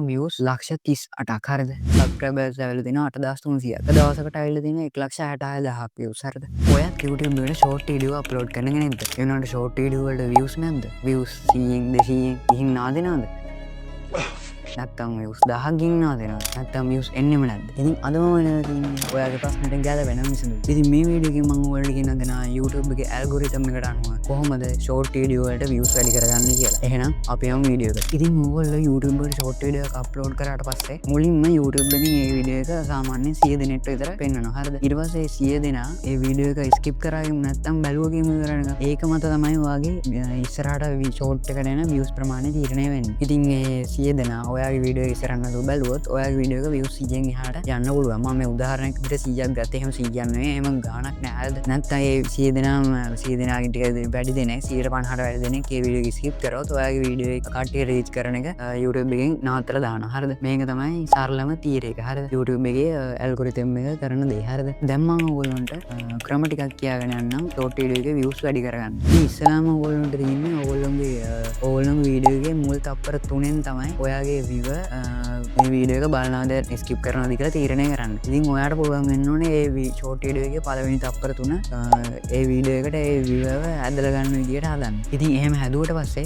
වියස් ලක්ෂ 38ක් හරිද? සබ්ස්ක්‍රයිබර්ස් ඇවිල්ලා තිනවා 8300ක්. දවසකට ඇවිල්ලා තියෙනවා 1,66,000ක් වියස් හරිද? ඔයත් YouTube වල ෂෝට් වීඩියෝ අප්ලෝඩ් කරනව නැද්ද? ඒ වුණාට ෂෝට් වීඩියෝ වලට වියස් නැද්ද? වියස් 100න් 200න් ගිහින් නාදිනවද? නැත්තම් වියස් 1000ක් ගිහින් නාදිනවද? නැත්තම් වියස් එන්නෙම නැද්ද? ඉතින් අද මම වෙනවා තියෙන්නේ ඔයාගේ ප්‍රශ්නෙට ගැලපෙන විසඳුම. ඉතින් මේ වීඩියෝ එකෙන් මම ඔයාලට කියන්න දෙනවා YouTube එකේ ඇල්ගොරිතම් එකට අනුව කොහොමද ෂෝට් වීඩියෝ වලට වියස් වැඩි කරගන්නේ කියලා. එහෙනම් අපි යමු වීඩියෝ එකට. ඉතින් ඕගොල්ලෝ YouTube එකට ෂෝට් වීඩියෝ එකක් අප්ලෝඩ් කරාට පස්සේ මුලින්ම YouTube එකෙන් මේ වීඩියෝ එක සාමාන්‍යයෙන් 100 දෙනෙක්ට විතර පෙන්වනවා. හරිද? ඊට පස්සේ 100 දෙනා ඒ වීඩියෝ එක ස්කිප් කරා ගියම නැත්තම් බැලුවා ගියම කරනවා. ඒක මත තමයි ඔයාගේ ඉස්සරහට ෂෝට් එකට එන views ප්‍රමාණය තීරණය වෙන්නේ. ඉතින් ඒ 100 දෙනා ඔයාගේ වීඩියෝ එක ඉස්සරහට බැලුවොත් ඔයාගේ වීඩියෝ එක views 100න් එහාට යන්න පුළුවන්. මම මේ උදාහරණයක් විදිහට 100ක් ගත්තේ. එහෙම 100ක් නෙවෙයි. එහෙම ගාණක් නෑ. හරිද? නැත්තම් ඒ 100 දෙනාම 100 දෙනාගෙන් ටික වැඩි දෙනෙක් 150ට වැඩි දෙනෙක් ඒ වීඩියෝ එක ස්කිප් කරොත් ඔයාගේ වීඩියෝ එක කට්ටිය රීච් කරන එක YouTube එකෙන් නවත්තලා දානවා. හරිද? මේක තමයි සරලම තීරය එක. හරිද? YouTube එකේ ඇල්ගොරිතම් එක කරන දේ. හරිද? දැන් මම ඔයගොල්ලන්ට ක්‍රම ටිකක් කියාගෙන යන්නම් ෂෝට් වීඩියෝ එකේ views වැඩි කරගන්න. ඉතින් ඉස්සෙල්ලාම ඔයගොල්ලන්ට තියෙන්නේ ඔයගොල්ලන්ගේ වීඩියෝ එකේ මුල් තප්පර 3න් තමයි ඔයාගේ viewer මේ වීඩියෝ එක බලනවාද ස්කිප් කරනවාද කියලා තීරණය කරන්න. ඉතින් ඔයාට පුළුවන් වෙන්න ඕනේ මේ ෂෝට් වීඩියෝ එකේ පළවෙනි තප්පර 3 ඒ වීඩියෝ එකට ඒ viewer ඇදලා ගන්න විදියට හදන්න. ඉතින් එහෙම හැදුවට පස්සේ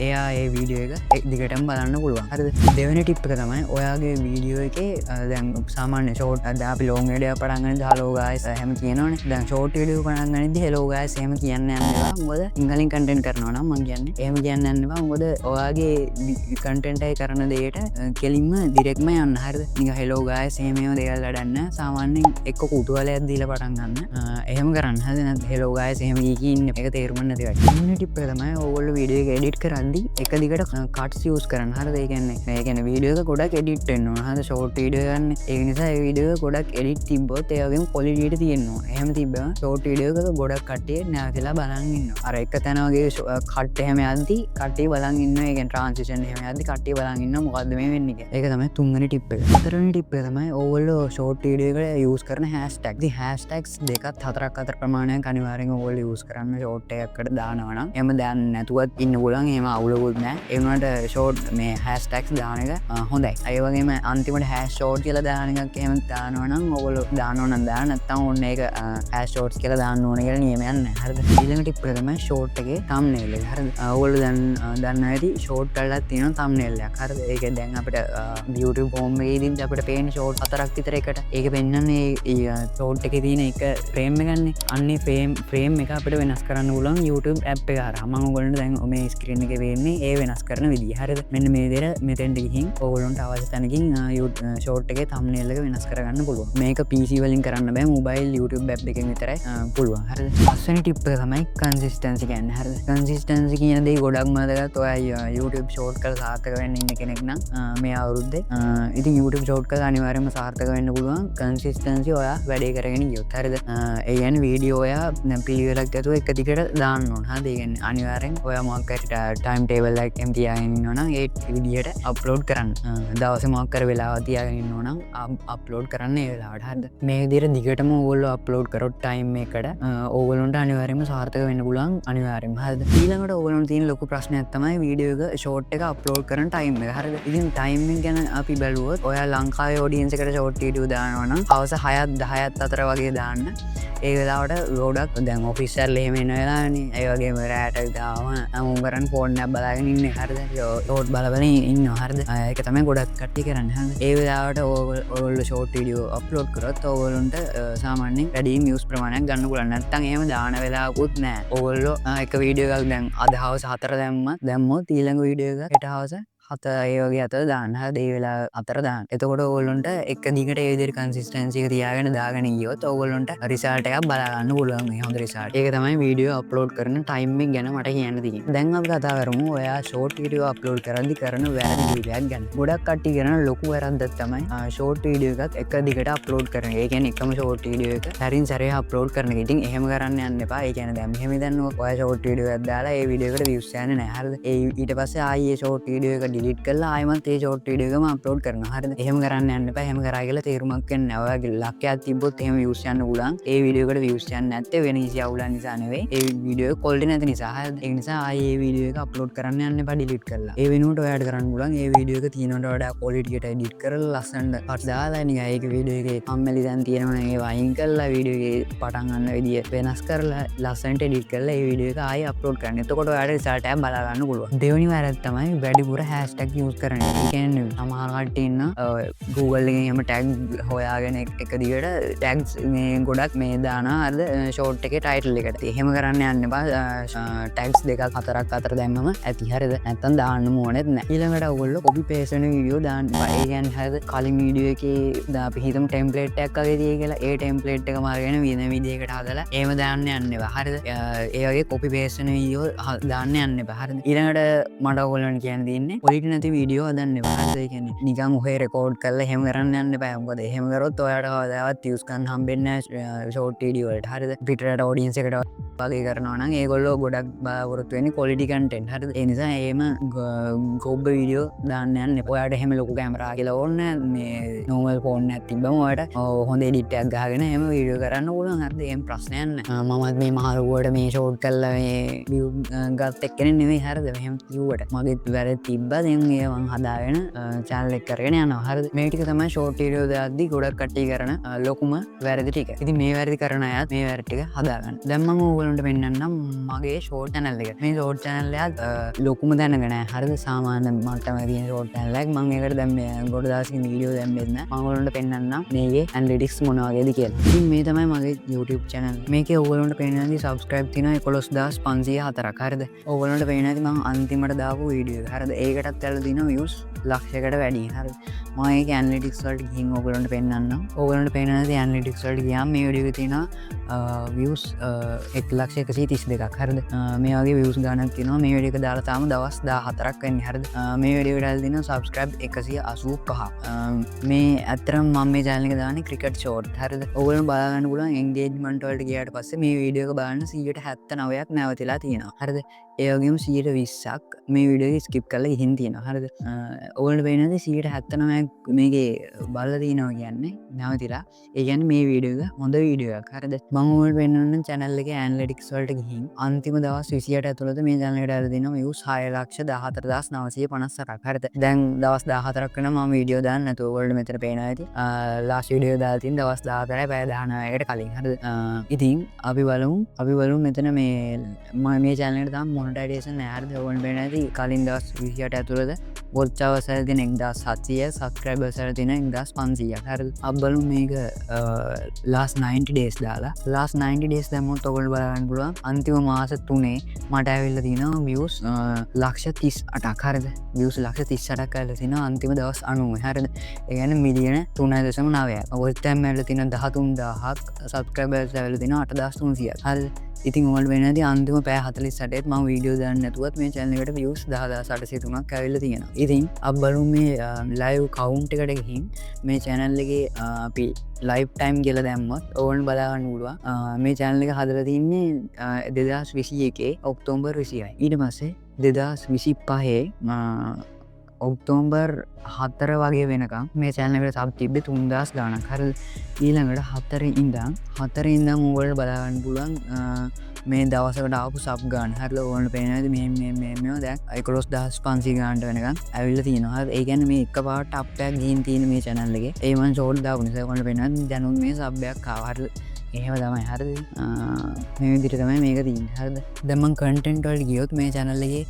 එයා ඒ වීඩියෝ එක දිගටම බලන්න පුළුවන්. හරිද? දෙවෙනි ටිප් එක තමයි ඔයාගේ වීඩියෝ එකේ දැන් සාමාන්‍ය ෂෝට් දැන් අපි ලොන් වීඩියෝ පටන් ගන්නද hello guys එහෙම කියනවනේ. දැන් ෂෝට් වීඩියෝ පටන් ගන්නදී hello guys එහෙම කියන්න යන්න එපා. මොකද සිංහලෙන් කන්ටෙන්ට් කරනවා නම් මම කියන්නේ එහෙම කියන්න යන්න එපා. මොකද ඔයාගේ කන්ටෙන්ට් එක කරන දෙයට කෙලින්ම ඩිරෙක්ට්ම යන්න. හරිද? නිකන් hello guys එහෙම දේවල් වැඩන්න සාමාන්‍යයෙන් එක්ක කුතුහලයක් දීලා පටන් ගන්න. එහෙම කරන්න. හරිද? නැත්නම් hello guys එහෙම ඉන්න එක තේරුම් නැති වැඩ. ඊළඟ ටිප් එක තමයි ඕගොල්ලෝ වීඩියෝ එක එඩිට් කරද්දී එක දිගට කට්ස් යූස් කරන්න. හරිද? ඒ කියන්නේ වීඩියෝ එක ගොඩක් එඩිට් වෙන්න ඕන. හරිද? ෂෝට් වීඩියෝ ගන්න. ඒ නිසා ඒ වීඩියෝ එක ගොඩක් එඩිට් තිබ්බොත් ඒ වගේම ක්වොලිටි එක තියෙන්න ඕන. එහෙම තිබ්බම ෂෝට් වීඩියෝ එක ගොඩක් කට්ටිය නැවතිලා බලන් ඉන්නවා. අර එක තැන වගේ කට් එහෙම යද්දි කට්ටිය බලන් ඉන්නවා. ඒ කියන්නේ ට්‍රාන්සිෂන් එහෙම යද්දි කට්ටිය බලන් ඉන්නවා මොකද්ද මේ වෙන්නේ කියලා. ඒක තමයි තුන්වෙනි ටිප් එක. හතරවෙනි ටිප් එක තමයි ඕගොල්ලෝ ෂෝට් වීඩියෝ එකට යූස් කරන හෑෂ්ටැග්. ඉතින් හෑෂ්ටැග්ස් දෙකක් හතරක් අතර ප්‍රමාණයක් අනිවාර්යෙන් ඕගොල්ලෝ යූස් කරන්න ෂෝට් එකකට දානවා නම්. එහෙම දාන්න නැතුවත් ඉන්න පුළුවන්. එහෙම අවුලකුත් නැහැ. ඒ වුණාට ෂෝට් මේ හෑෂ්ටැග්ස් දාන එක හොඳයි. ඒ වගේම අන්තිමට හෑෂ් ෂෝට් කියලා දාන එකක් එහෙම දානවා නම් ඕගොල්ලෝ දානවා නම් දාන්න නැත්නම් ඕන්න ඒක හෑෂ් ෂෝට්ස් කියලා දාන්න ඕන කියලා නියමයක් නැහැ. හරිද? ඊළඟ ටිප් එක තමයි ෂෝට් එකේ thumbnail එක. හරිද? ඕගොල්ලෝ දැන් දන්න ඇති ෂෝට් වලට තියෙනවා thumbnail එකක්. හරිද? ඒක දැන් අපිට YouTube home එකේදී අපිට පේන ෂෝට් හතරක් විතර එකට. ඒක පෙන්නන්නේ ෂෝට් එකේ තියෙන එක ෆ්‍රේම් එකන්නේ. අන්නේ ෆ්‍රේම් එක අපිට වෙනස් කරන්න පුළුවන් YouTube app එක හරහා. මම ඔයගොල්ලන්ට දැන් මේ ස්ක්‍රීන් එකේ වෙන්නේ ඒ වෙනස් කරන විදිය. හරිද? මෙන්න මේ විදිහට මෙතෙන්ට ගිහින් ඔයගොල්ලන්ට අවශ්‍ය තැනකින් ෂෝට් එකේ thumbnail එක වෙනස් කරගන්න පුළුවන්. මේක PC වලින් කරන්න බෑ. mobile YouTube app එකෙන් විතරයි පුළුවන්. හරිද? පස්වෙනි ටිප් එක තමයි consistency කියන්නේ. හරිද? consistency කියන දේ ගොඩක් වැදගත්. ඔයා YouTube short කළ සාර්ථක වෙන්න ඉන්න කෙනෙක් නම් මේ අවුරුද්දේ ඉතින් YouTube short කළ අනිවාර්යයෙන්ම සාර්ථක වෙන්න පුළුවන්. consistency ඔයා වැඩේ කරගෙන ගියොත්. හරිද? ඒ කියන්නේ වීඩියෝ ඔයා පිළිවෙලක් ඇතුව එක දිගට දාන්න ඕන. හරිද? ඒ කියන්නේ අනිවාර්යෙන් ඔයා මොකක් හරි ටයිම් ටේබල් එකක් එම් තියාගෙන ඉන්නවා නම් ඒ විදියට අප්ලෝඩ් කරන්න. දවසේ මොකක් හරි වෙලාවක් තියාගෙන ඉන්නවා නම් අප්ලෝඩ් කරන්න ඒ වෙලාවට. හරිද? මේ විදියට දිගටම ඕගොල්ලෝ අප්ලෝඩ් කරොත් ටයිම් එකකට ඕගොල්ලන්ට අනිවාර්යයෙන්ම සාර්ථක වෙන්න පුළුවන්. අනිවාර්යයෙන්ම. හරිද? ඊළඟට ඕගොල්ලන්ට තියෙන ලොකු ප්‍රශ්නයක් තමයි වීඩියෝ එක ෂෝට් එක අප්ලෝඩ් කරන ටයිම් එක. හරිද? ඉතින් ටයිම් එක ගැන අපි බැලුවොත් ඔයා ලංකාවේ ඔඩියන්ස් එකට ෂෝට් වීඩියෝ දානවා නම් හවස 6ත් 10ත් අතර වගේ දාන්න. ඒ වෙලාවට ගොඩක් දැන් ඔෆිස් එකේ එහෙම එන වෙලාවනේ. ඒ වගේම රැට දාම අමුම් කරන් ෆෝන් එකක් බලාගෙන ඉන්නේ. හරිද? ෂෝට් බල ඉන්නවා. හරිද? ඒක තමයි ගොඩක් කට්ටිය කරන්නේ. හරිද? ඒ වෙලාවට ඔයගොල්ලෝ ෂෝට් වීඩියෝ අප්ලෝඩ් කරොත් ඔයගොල්ලන්ට සාමාන්‍යයෙන් වැඩි views ප්‍රමාණයක් ගන්න පුළුවන්. නැත්නම් එහෙම දාන වෙලාවකුත් නැහැ. ඔයගොල්ලෝ එක වීඩියෝ එකක් දැන් අද හවස 4 දැම්මොත් ඊළඟ වීඩියෝ එක හෙට හවස 7 ඒ වගේ අතර දාන්න. හරිද? ඒ වෙලාව අතර දාන්න. එතකොට ඕගොල්ලන්ට එක දිගට ඒ විදිහට කන්සිස්ටන්සි එක තියාගෙන දාගෙන ගියොත් ඕගොල්ලන්ට රිසල්ට් එකක් බලා ගන්න පුළුවන්. මේ හොඳ රිසල්ට්. ඒක තමයි වීඩියෝ අප්ලෝඩ් කරන ටයිම් එක ගැන මට කියන්න තියෙන්නේ. දැන් අපි කතා කරමු ඔයා ෂෝට් වීඩියෝ අප්ලෝඩ් කරද්දී කරන වැරදි දෙයක් ගැන. ගොඩක් කට්ටිය කරන ලොකු වැරද්දක් තමයි ෂෝට් වීඩියෝ එකක් එක දිගට අප්ලෝඩ් කරන එක. ඒ කියන්නේ එකම ෂෝට් වීඩියෝ එක සැරින් සැරේ අප්ලෝඩ් කරන එක. ඉතින් එහෙම කරන්න යන්න එපා. ඒ කියන්නේ දැන් මෙහෙම ඔයා ෂෝට් වීඩියෝ එකක් දාලා ඒ වීඩියෝ එකට views යන්නේ නැහැ. හරිද? ඊට පස්සේ ආයේ ෂෝට් වීඩියෝ එක ඩිලිට් කරලා ආයෙමත් ඒ ෂෝට් වීඩියෝ එකම අප්ලෝඩ් කරනවා. හරිද? එහෙම කරන්න යන්න එපා. එහෙම කරා කියලා තේරුමක් වෙන්නේ නැහැ. ඔයාගේ ලක්කයක් තිබ්බොත් එහෙම views යන්න පුළුවන්. ඒ වීඩියෝ එකට views යන්නේ නැත්තේ වෙන කිසි අවුලක් නිසා නෙවෙයි. ඒ වීඩියෝ එක quality නැති නිසා. හරිද? ඒ නිසා ආයේ ඒ වීඩියෝ එක අප්ලෝඩ් කරන්න යන්න එපා ඩිලිට් කරලා. ඒ වෙනුවට ඔයාට කරන්න පුළුවන් ඒ වීඩියෝ එක තියෙනවට වඩා quality එකට edit කරලා ලස්සනට කට් දාලා නිකන් ඒක වීඩියෝ එකේ කම්මැලි දැන් තියෙනවා නම් ඒවා අයින් කරලා වීඩියෝ එකේ පටන් ගන්න විදිය වෙනස් කරලා ලස්සනට edit කරලා ඒ වීඩියෝ එක ආයෙ අප්ලෝඩ් කරන්න. එතකොට ඔයාට result එක බලා ගන්න පුළුවන්. දෙවෙනි වැරද්ද තමයි වැඩිපුර hashtag use කරන එක. ඒ කියන්නේ සමහර කට්ටිය ඉන්න Google එකෙන් එහෙම tag හොයාගෙන එක දිගට tags මේ ගොඩක් මේ දානවා හරිද short එකේ title එකට. එහෙම කරන්න යන්න එපා. tags දෙකක් හතරක් අතර දැම්මම ඇති. හරිද? නැත්තම් දාන්න ඕනෙත් නැහැ. ඊළඟට ඔයගොල්ලෝ copy paste වෙන වීඩියෝ දාන්න එපා. ඒ කියන්නේ හරිද කලින් වීඩියෝ එකේ අපි හිතමු template එකක් වගේ තියෙයි කියලා ඒ template එකම අරගෙන වෙන විදිහකට හදලා එහෙම දාන්න යන්න එපා. හරිද? ඒ වගේ copy paste වෙන වීඩියෝ දාන්න යන්න එපා. හරිද? ඊළඟට මට ඔයගොල්ලන්ට කියන්න තියෙන්නේ quality නැති වීඩියෝ හදන්න එපා. හරිද? ඒ කියන්නේ නිකන් ඔහේ රෙකෝඩ් කරලා එහෙම කරන්න යන්න එපා. මොකද එහෙම කරොත් ඔයාට කවදාවත් views ගන්න හම්බෙන්නේ නැහැ short video වලට. හරිද? පිටරට audience එකට වගේ කරනවා නම් ඒගොල්ලෝ ගොඩක් බලාපොරොත්තු වෙන්නේ quality content. හරිද? ඒ නිසා එහෙම ගොබ්බ වීඩියෝ දාන්න යන්න එපා. ඔයාට එහෙම ලොකු කැමරා කියලා ඕනේ මේ normal phone එකක් තිබ්බම ඔයාට හොඳ edit එකක් ගහගෙන එහෙම වීඩියෝ කරන්න පුළුවන්. හරිද? එහෙම ප්‍රශ්නයක් නැහැ. මමත් මේ මහලුවට මේ ෂෝට් කරලා මේ view ගත් එක්කෙනෙක් නෙවෙයි. හරිද? මෙහෙම කිව්වට මගෙත් වැරදි තිබ්බා. දැන් ඒ මං හදාගෙන channel එක කරගෙන යනවා. හරිද? මේ ටික තමයි ෂෝට් වීඩියෝ දාද්දි ගොඩක් කට්ටිය කරන ලොකුම වැරදි ටික. ඉතින් මේ වැරදි කරන අයත් මේ වැරදි ටික හදාගන්න. දැන් මම ඕගොල්ලන්ට පෙන්නන්නම් මගේ ෂෝට් channel එක. මේ ෂෝට් channel එකත් ලොකුම දැනග නැහැ. හරිද? සාමාන්‍ය මට්ටමක තියෙන ෂෝට් channel එකක්. මම ඒකට දැන් මේ ගොඩ දවසකින් වීඩියෝ දැම්මෙත් නැහැ. මම ඕගොල්ලන්ට පෙන්නන්නම් මේකේ analytics මොන වගේද කියලා. ඉතින් මේ තමයි මගේ YouTube channel. මේකේ ඕගොල්ලන්ට පේන්නේ නැති subscribe තියෙනවා 11504ක්. හරිද? ඕගොල්ලන්ට පේන්නේ නැති මම අන්තිමට දාපු වීඩියෝ එක. හරිද? ඒකටත් ඇවිල්ලා තියෙනවා views ලක්ෂයකට වැඩි. හරිද? මම ඒක analytics වලට ගිහින් ඕගොල්ලන්ට පෙන්නන්නම්. ඕගොල්ලන්ට පේන්නේ නැති analytics වලට ගියාම මේ වීඩියෝ එකේ තියෙනවා views 1,132ක්. හරිද? මේ වගේ views ගණනක් තියෙනවා. මේ වීඩියෝ එක දාලා තාම දවස් 14ක් වෙන්නේ. හරිද? මේ වීඩියෝ එකට තියෙනවා subscribe 185ක්. මේ ඇත්තටම මම මේ channel එක දාන්නේ cricket short. හරිද? ඕගොල්ලෝ බලා ගන්න පුළුවන් engagement වලට ගියාට පස්සේ මේ වීඩියෝ එක බලන්න 179ක් නැවතිලා තියෙනවා. හරිද? ඒ වගේම 120ක් මේ වීඩියෝ එක skip කරලා ගිහින් තියෙනවා. හරිද? ඕගොල්ලන්ට පේන්නේ නැති 179ක් මේකේ බලලා තියෙනවා කියන්නේ නැවතිලා. ඒ කියන්නේ මේ වීඩියෝ එක හොඳ වීඩියෝ එකක්. හරිද? මම ඕගොල්ලන්ට පෙන්නන්නම් channel එකේ analytics වලට ගිහින් අන්තිම දවස් 28 ඇතුළත මේ channel එකට ඇවිල්ලා තියෙනවා views 6,14,958ක්. හරිද? දැන් දවස් 14ක් වෙනවා මම වීඩියෝ දාන්න නැතුව. ඔයගොල්ලෝ මෙතන පේනවා ඇති. last වීඩියෝ දාලා තියෙන දවස් 14යි පැය 19කට කලින්. හරිද? ඉතින් අපි බලමු මෙතන මේ channel එකට තාම monetization නෑ. හරිද? ඔයගොල්ලෝ පේනවා ඇති කලින් දවස් 28 ඇතුළත watch hours වල තියෙන 1700 subscribers වල තියෙන 1500ක්. හරිද? අපි බලමු මේක last 90 days දාලා. last 90 days දැම්මොත් ඔයගොල්ලෝ බලා ගන්න පුළුවන් අන්තිම මාස 3 මට ඇවිල්ලා තියෙනවා views 138ක්. හරිද? views 138ක් ඇවිල්ලා තිනවා අන්තිම දවස් 90. හරිද? ඒ කියන්නේ මිලියන 3.9ක්. watch time ඇවිල්ලා තියෙන 13000ක් subscribers ඇවිල්ලා තිනවා 8300ක්. හරිද? ඉතින් ඔයාලට වෙන්නේ නැති අන්තිම පැය 48ත් මම වීඩියෝ දාන්න නැතුවත් මේ channel එකට views 10803ක් ඇවිල්ලා තියෙනවා. ඉතින් අපි බලමු මේ live count එකට ගිහින් මේ channel එකේ අපි live time කියලා දැම්මොත් ඕගොල්ලෝ බලා ගන්න පුළුවන්. මේ channel එක හදලා තින්නේ 2021 ඔක්තෝබර් 20යි. ඊට පස්සේ 2025 ඔක්තෝබර් 4 වගේ වෙනකම් මේ channel එකට sub තිබ්බේ 3000 ගාණක්. හරිද? ඊළඟට 4 ඉඳන් ඕගොල්ලෝ බලා ගන්න පුළුවන් මේ දවසකට ආපු sub ගාණ. හරිද? ඕගොල්ලෝ පේනවා මේවා දැන් 11500 ගාණට වෙනකම් ඇවිල්ලා තියෙනවා. හරිද? ඒ කියන්නේ මේ එකපාරට up එකක් ගිහින් තියෙන මේ channel එකේ. ඒ මම short දාපු නිසා ඕගොල්ලෝ පේනවා දැනුත් මේ sub එකක් ආවා. හරිද? එහෙම තමයි. හරිද? මේ විදිහට තමයි මේක තියෙන්නේ. හරිද? දැන් මම content වලට ගියොත් මේ channel එකේ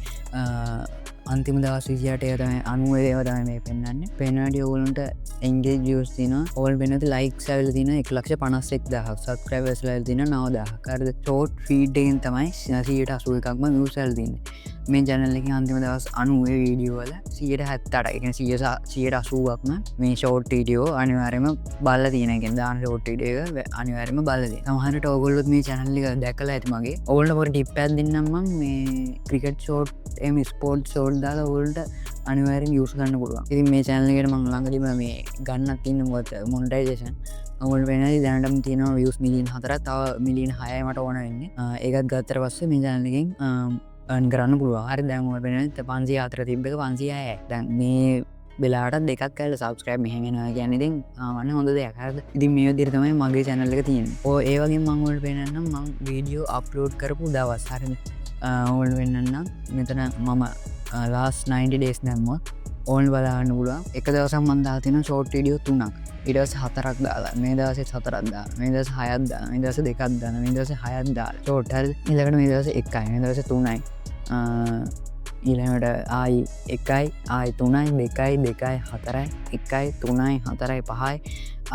අන්තිම දවස් 28 තමයි 90 ඒවා තමයි මේ පෙන්වන්නේ. පෙන්වන්නේ ඕගොල්ලන්ට engage views තියෙනවා. ඕගොල්ලෝ වෙනදී likes ඇවිල්ලා තියෙනවා 1,51,000ක්. subscribers ඇවිල්ලා තියෙනවා 9,000ක්. හරිද? short feed එකෙන් තමයි 181ක්ම views ඇවිල්ලා තියෙන්නේ. මේ channel එකේ අන්තිම දවස් 90 වීඩියෝ වල 178ක්. ඒ කියන්නේ 180ක්ම මේ short video අනිවාර්යයෙන්ම බලලා තියෙන. ඒ කියන්නේ දාන short video එක අනිවාර්යයෙන්ම බලලා තියෙනවා. සමහරවිට ඕගොල්ලොත් මේ channel එක දැකලා ඇති මගේ. ඕගොල්ලෝ පොඩි tip එකක් දෙන්නම් මම මේ cricket short sports short දාලා ඕගොල්ලන්ට අනිවාර්යෙන් views ගන්න පුළුවන්. ඉතින් මේ channel එකට මම ළඟදීම මේ ගන්නත් තියෙන monetization. ඔයගොල්ලෝ වෙනදී දැනටම තියෙනවා views මිලියන 4ක්. තව මිලියන 6යි මට ඕන වෙන්නේ. ඒකත් ගත්තට පස්සේ මේ channel එකෙන් අන් කරන්න පුළුවන්. හරි දැන් ඔය වෙන 504 තිබ්බ එක 506යි. දැන් මේ වෙලාට දෙකක් කල සබස්ක්‍රයිබ් මෙහෙනවා කියන්නේ ඉතින් වන්න හොඳ දෙයක්. හරිද? ඉතින් මේ විදිහට තමයි මගේ channel එක තියෙන්නේ. ඔය ඒ වගේ මම ඔයාලට පෙන්නන්නම් මම වීඩියෝ අප්ලෝඩ් කරපු දවස්. හරිද? ඔයාලට පෙන්නන්නම් මෙතන මම last 90 days දැම්මා. ඕන් බලන්න පුළුවන්. එක දවසක් මම දාලා තියෙනවා short video 3ක්. ඊට පස්සේ 4ක් දාලා මේ දවසේ 4ක් දාලා මේ දවසේ 6ක් දාලා මේ දවසේ 2ක් දාලා මේ දවසේ 6ක් දාලා short. හරිද? ඊළඟට මේ දවසේ 1යි මේ දවසේ 3යි. ඊළඟට ආයි 1යි ආයි 3යි 2යි 2යි 4යි 1යි 3යි 4යි 5යි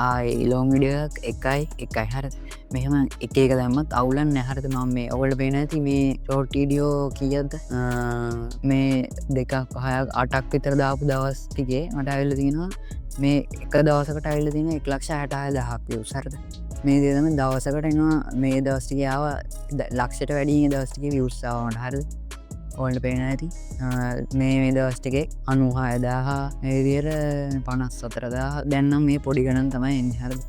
ආයි ලොං වීඩියෝ එකක් 1යි 1යි. හරිද? මෙහෙම එක එක දැම්මත් අවුලක් නැහැ. හරිද? මම මේ ඔයාලට පේන ඇති මේ ෂෝට් වීඩියෝ කීයද මේ 2ක් 6ක් 8ක් විතර දාපු දවස් ටිකේ මට ඇවිල්ලා තියෙනවා මේ එක දවසකට ඇවිල්ලා තියෙනවා 1,66,000ක් views. හරිද? මේ දේ තමයි දවසකට එනවා මේ දවස් ටිකේ ආවා ලක්ෂයට වැඩි මේ දවස් ටිකේ views ආවා මට. හරිද? ඔයාලට පේන ඇති මේ දවස් ටිකේ 96,000 මේ විදියට 54,000 දැන් නම් මේ පොඩි ගණන් තමයි එන්නේ. හරිද?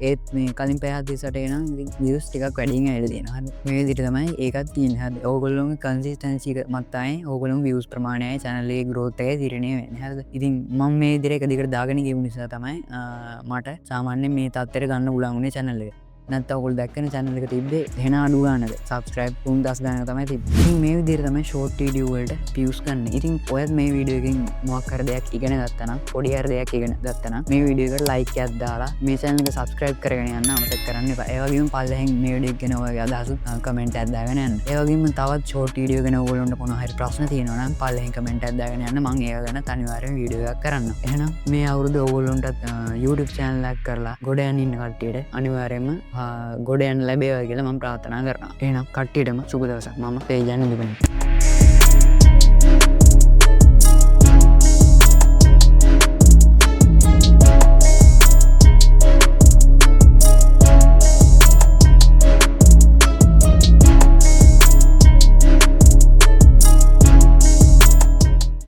ඒත් මේ කලින් පැය 48ට එනම් views ටිකක් වැඩියෙන් ඇවිල්ලා තියෙනවා. හරිද? මේ විදිහට තමයි ඒකත් තියෙන්නේ. හරිද? ඕගොල්ලෝගේ consistency එක මත තමයි ඕගොල්ලෝගේ views ප්‍රමාණයයි channel එකේ growth එක තීරණය වෙන්නේ. හරිද? ඉතින් මම මේ විදිහට එක දිගට දාගෙන ගියු නිසා තමයි මට සාමාන්‍යයෙන් මේ තත්ත්වයට ගන්න පුළුවන් වුණේ channel එක. නැත්නම් ඔයගොල්ලෝ දැක්කන channel එක තිබ්බේ එහෙන අඩු ගන්නද subscribe 3000 ගණන් තමයි තිබ්බේ. ඉතින් මේ විදිහට තමයි short video වලට views ගන්න. ඉතින් ඔයත් මේ වීඩියෝ එකෙන් මොකක් හරි දෙයක් ඉගෙන ගත්තා නම් පොඩි හරි දෙයක් ඉගෙන ගත්තා නම් මේ වීඩියෝ එකට like එකක් දාලා මේ channel එක subscribe කරගෙන යන්න අමතක කරන්න එපා. ඒ වගේම පල්ලෙහෙන් මේ වීඩියෝ එක ගැන ඔයගේ අදහස් comment එකක් දාගෙන යන්න. ඒ වගේම තවත් short video ගැන ඔයගොල්ලන්ට මොනවා හරි ප්‍රශ්න තියෙනවා නම් පල්ලෙහෙන් comment එකක් දාගෙන යන්න. මම ඒක ගැන අනිවාර්යෙන් වීඩියෝ එකක් කරන්නම්. එහෙනම් මේ අවුරුදු ඔයගොල්ලන්ට YouTube channel එකක් කරලා ගොඩ යන්න ඉන්න කට්ටියට අනිවාර්යයෙන්ම ගොඩ යන්න ලැබේවා කියලා මම ප්‍රාර්ථනා කරනවා. එහෙනම් කට්ටියටම සුබ දවසක්. මම තේජන් නිදුපෙන්.